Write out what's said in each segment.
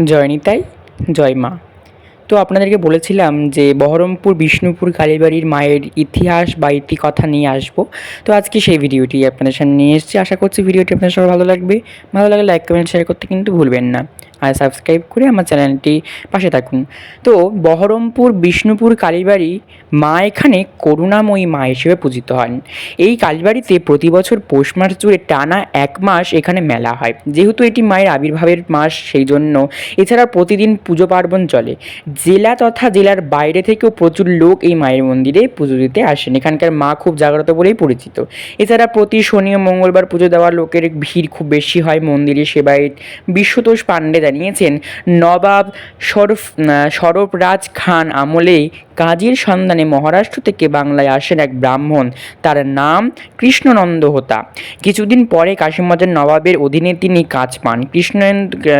জয় নিতাই, জয় মা। তো আপনাদেরকে বলেছিলাম যে বহরমপুর বিষ্ণুপুর কালীবাড়ির মায়ের ইতিহাস বা ইতিকথা নিয়ে আসবো। তো আজকে সেই ভিডিওটি আপনাদের সামনে নিয়ে এসেছি। আশা করছি ভিডিওটি আপনাদের সবার ভালো লাগবে। ভালো লাগলে লাইক, কমেন্ট, শেয়ার করতে কিন্তু ভুলবেন না। আর সাবস্ক্রাইব করে আমার চ্যানেলটি পাশে থাকুন। তো বহরমপুর বিষ্ণুপুর কালীবাড়ি মা এখানে করুণাময়ী মা হিসেবে পূজিত হন। এই কালীবাড়িতে প্রতি বছর পৌষ মাস জুড়ে টানা 1 মাস এখানে মেলা হয়। যেহেতু এটি মায়ের আবির্ভাবের মাস, সেই জন্য এছাড়া প্রতিদিন পুজো পার্বণ চলে। জেলা তথা জেলার বাইরে থেকেও প্রচুর লোক এই মায়ের মন্দিরে পুজো দিতে আসেন। এখানকার মা খুব জাগ্রত বলেই পরিচিত। এছাড়া প্রতি শনি ও মঙ্গলবার পুজো দেওয়ার লোকের ভিড় খুব বেশি হয় মন্দিরে। সেবায়েত বিশ্বতোষ পাণ্ডে জানিয়েছেন, নবাব সরফরাজ খান আমলে কাজের সন্ধানে মহারাষ্ট্র থেকে বাংলায় আসেন এক ব্রাহ্মণ, তার নাম কৃষ্ণনন্দ হোতা। কিছুদিন পরে কাশিমবাজার নবাবের অধীনে তিনি কাজ পান।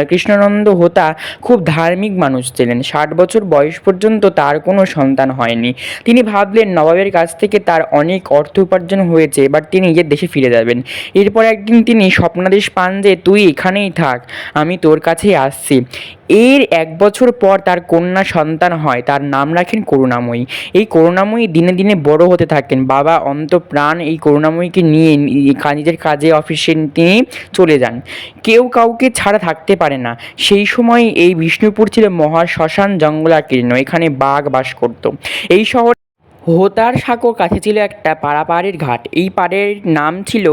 কৃষ্ণনন্দ হোতা খুব ধার্মিক মানুষ ছিলেন। 60 বছর বয়স পর্যন্ত তার কোনো সন্তান হয়নি। তিনি ভাবলেন নবাবের কাছ থেকে তার অনেক অর্থ উপার্জন হয়েছে, এবার তিনি নিজের দেশে ফিরে যাবেন। এরপর একদিন তিনি স্বপ্নাদেশ পান যে তুই এখানেই থাক, আমি তোর কাছেই আসছি। এর 1 বছর পর তার কন্যা সন্তান হয়, তার নাম রাখেন করুণাময়ী। এই করুণাময়ী দিনে দিনে বড় হতে থাকেন। বাবা অন্তঃপ্রাণ এই করুণাময়ীকে নিয়ে নিজের কাজে অফিসে তিনি চলে যান। কেউ কাউকে ছাড়া থাকতে পারে না। সেই সময় এই বিষ্ণুপুর ছিল মহা শ্মশান জঙ্গলাকীর্ণ। এখানে বাঘ বাস করত। এই শহর হোতার সাঁকোর কাছে ছিল একটা পারাপাড়ের ঘাট। এই পাড়ের নাম ছিল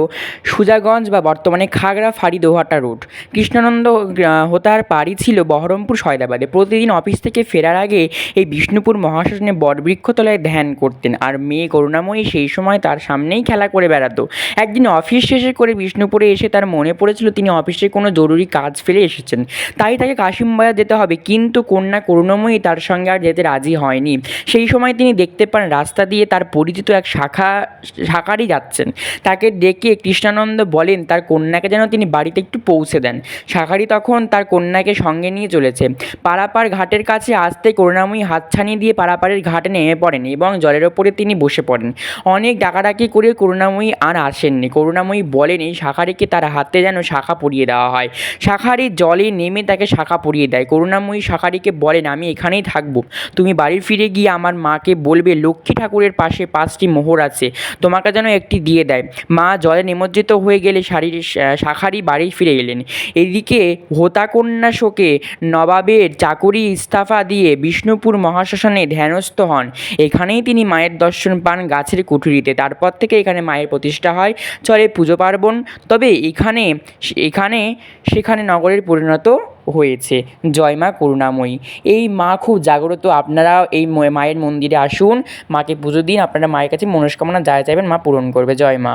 সুজাগঞ্জ বা বর্তমানে খাগড়া ফাঁড়ি দোহাটা রোড। কৃষ্ণানন্দ হোতার বাড়ি ছিল বহরমপুর সয়দাবাদে। প্রতিদিন অফিস থেকে ফেরার আগে এই বিষ্ণুপুর মহাশ্মশানে বটবৃক্ষতলায় ধ্যান করতেন, আর মেয়ে করুণাময়ী সেই সময় তার সামনেই খেলা করে বেড়াতো। একদিন অফিস শেষে করে বিষ্ণুপুরে এসে তার মনে পড়েছিল তিনি অফিসে কোনো জরুরি কাজ ফেলে এসেছেন, তাই তাকে কাশিমবাজার যেতে হবে। কিন্তু কন্যা করুণাময়ী তার সঙ্গে আর যেতে রাজি হয়নি। সেই সময় তিনি দেখতে পান রাস্তা দিয়ে তার পরিচিত এক শাখারি যাচ্ছেন। তাকে ডেকে কৃষ্ণানন্দ বলেন তার কন্যাকে যেন তিনি বাড়িতে একটু পৌঁছে দেন। শাখারি তখন তার কন্যাকে সঙ্গে নিয়ে চলেছে। পারাপার ঘাটের কাছে আসতে করুণাময়ী হাতছানি দিয়ে পারাপারের ঘাটে নেমে পড়েন এবং জলের ওপরে তিনি বসে পড়েন। অনেক ডাকাডাকি করে করুণাময়ী আর আসেননি। করুণাময়ী বলেন এই শাখারিকে তার হাতে যেন শাখা পরিয়ে দেওয়া হয়। শাখারি জলে নেমে তাকে শাখা পরিয়ে দেয়। করুণাময়ী শাখারিকে বলেন আমি এখানেই থাকবো, তুমি বাড়ি ফিরে গিয়ে আমার মাকে বলবে লক্ষ্মী ঠাকুরের পাশে 5টি মোহর আছে, তোমাকে যেন একটি দিয়ে দেয়। মা জলে নিমজ্জিত হয়ে গেলে শাখারি বাড়ি ফিরে এলেন। এদিকে হোতাকন্যা শোকে নবাবের চাকুরি ইস্তফা দিয়ে বিষ্ণুপুর মহাশ্মশানে ধ্যানস্থ হন। এখানেই তিনি মায়ের দর্শন পান গাছের কুঠুরিতে। তারপর থেকে এখানে মায়ের প্রতিষ্ঠা হয়, চলে পুজো পার্বণ। তবে সেখানে নগরের পরিণত হয়েছে। জয় মা করুণাময়ী। এই মা খুব জাগ্রত। আপনারা এই মায়ের মন্দিরে আসুন, মাকে পুজো দিন। আপনারা মায়ের কাছে মনস্কামনা যা চাইবেন মা পূরণ করবে। জয় মা।